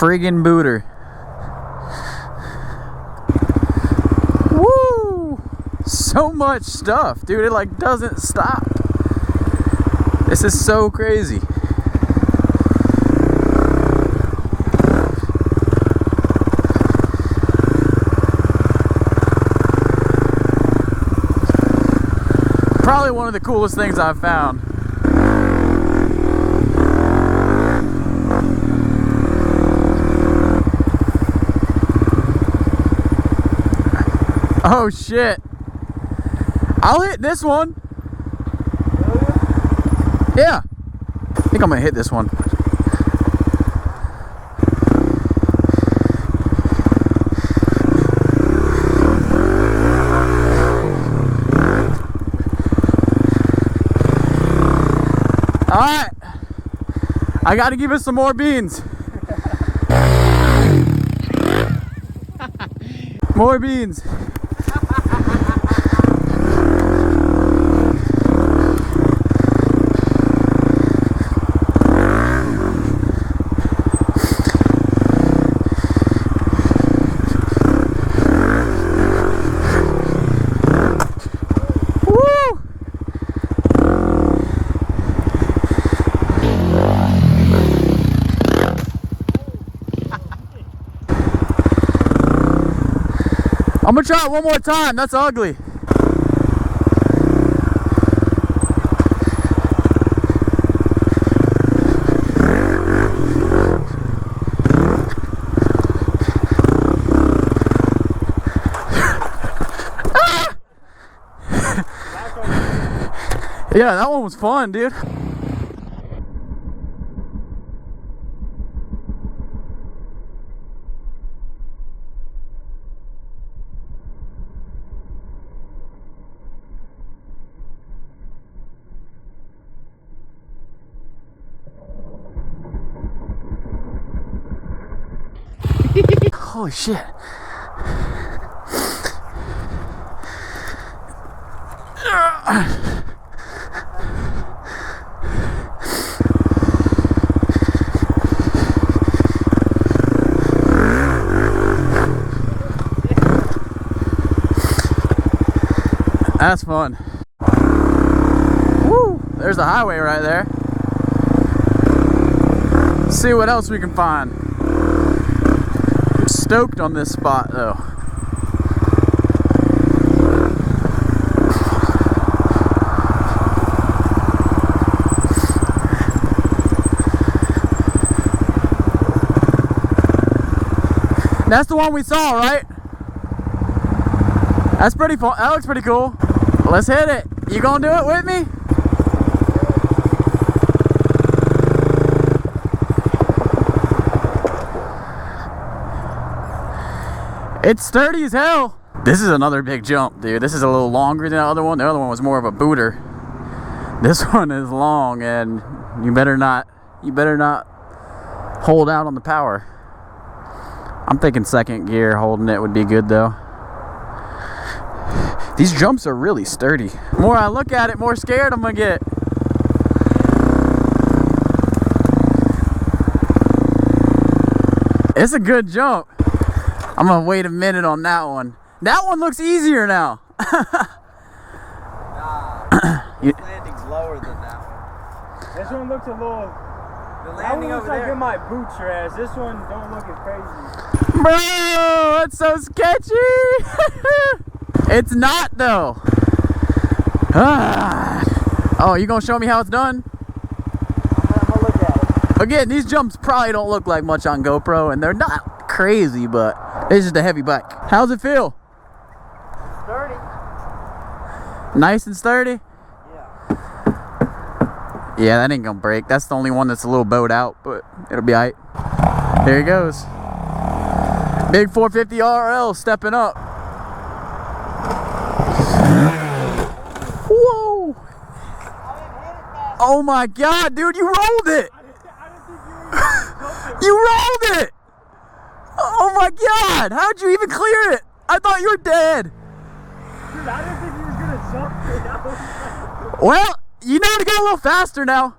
friggin' booter. Woo! So much stuff, dude. It like doesn't stop. This is so crazy. Probably one of the coolest things I've found. Oh shit. I'll hit this one. Yeah. I think I'm gonna hit this one. Alright. I gotta give it some more beans. More beans. I'm gonna try it one more time. That's ugly. Yeah, that one was fun, dude. Holy shit. That's fun. Woo! There's the highway right there. Let's see what else we can find. I'm stoked on this spot though. That's the one we saw, right? That's pretty fun. That looks pretty cool. Let's hit it. You gonna do it with me? It's sturdy as hell. This is another big jump, dude. This is a little longer than the other one. The other one was more of a booter. This one is long, and you better not hold out on the power. I'm thinking second gear holding it would be good though. These jumps are really sturdy. The more I look at it, more scared I'm gonna get. It's a good jump. I'm gonna wait a minute on that one. That one looks easier now. Nah, this landing's lower than that one. This one looks a little... The landing that one looks over like there. it might boot your ass. This one don't look as crazy. Bro, that's so sketchy. It's not though. Oh, you gonna show me how it's done? I'm gonna look at it. Again, these jumps probably don't look like much on GoPro, and they're not crazy, but it's just a heavy bike. How's it feel? Sturdy. Nice and sturdy? Yeah. Yeah, that ain't gonna break. That's the only one that's a little bowed out, but it'll be alright. There he goes. Big 450 RL stepping up. Whoa! Oh my god, dude, you rolled it! You rolled it! Oh my god, how'd you even clear it? I thought you were dead. Dude, I didn't think you was gonna jump it. Well, you know to go a little faster now.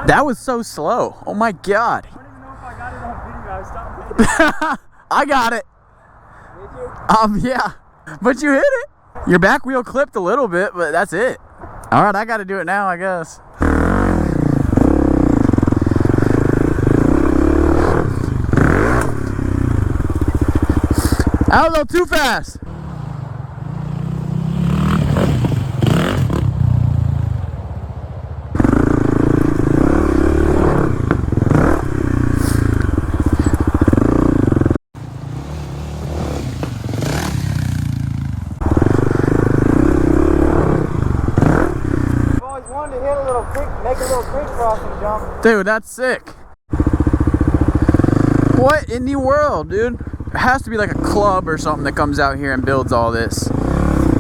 That was so slow. Oh my god. I don't even know if I got it on video. I stopped I got it. Did you? Yeah. But you hit it. Your back wheel clipped a little bit, but that's it. All right, I got to do it now, I guess. I was a little too fast. Make a little creek crossing jump. Dude, that's sick. What in the world, dude? There has to be like a club or something that comes out here and builds all this.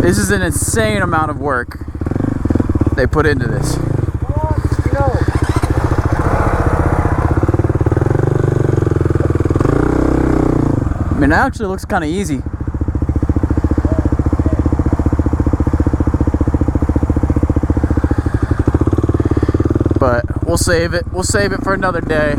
This is an insane amount of work they put into this. I mean, it actually looks kind of easy. But we'll save it. We'll save it for another day.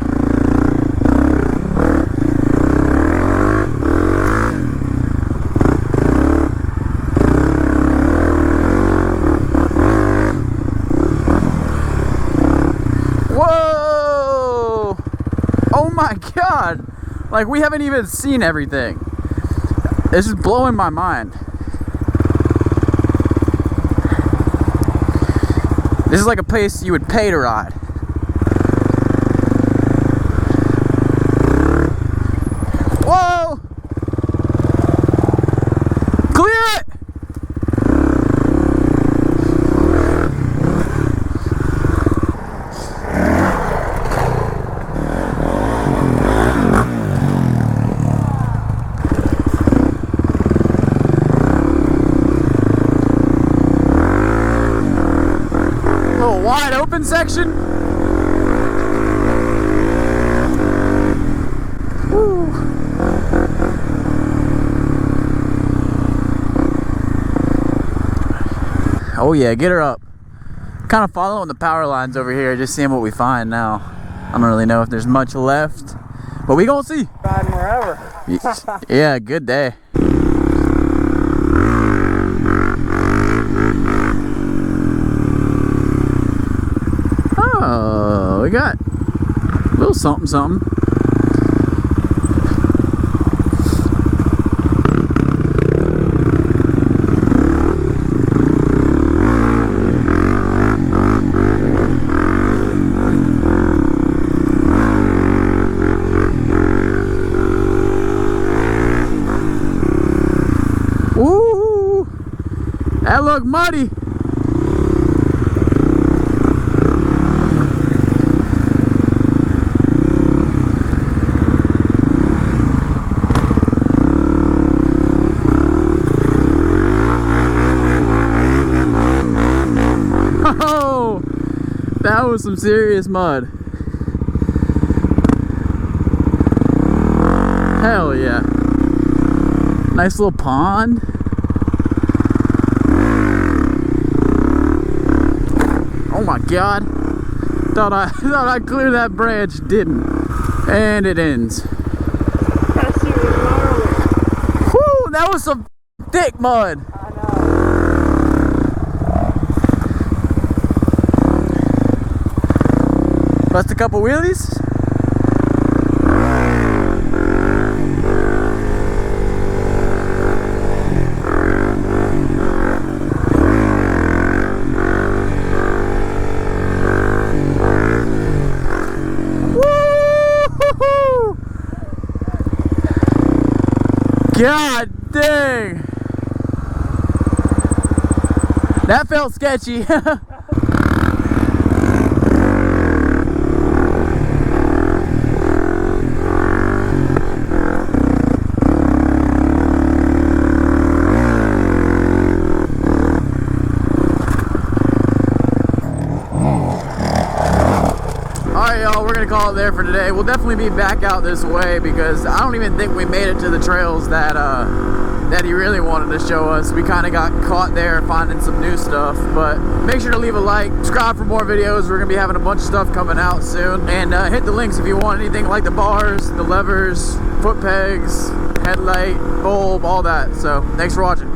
Whoa! Oh my God! Like, we haven't even seen everything. This is blowing my mind. This is like a place you would pay to ride. Whoa! Clear it! Wide open section. Woo. Oh yeah, get her up. Kind of following the power lines over here, just seeing what we find now. I don't really know if there's much left, but we gonna see. Riding wherever. Yeah, good day. Oh, we got a little something, something. Ooh, that looked muddy. That was some serious mud. Hell yeah. Nice little pond. Oh my God. Thought I'd clear that branch, didn't. And it ends. That shit was gnarly. Whew, that was some thick mud. I know. Bust a couple wheelies. Woo-hoo-hoo! God dang. That felt sketchy. Call it there for today. We'll definitely be back out this way because I don't even think we made it to the trails that that he really wanted to show us. We kind of got caught there finding some new stuff, but make sure to leave a like, subscribe for more videos. We're gonna be having a bunch of stuff coming out soon, and hit the links if you want anything like the bars, the levers, foot pegs, headlight, bulb, all that. So thanks for watching.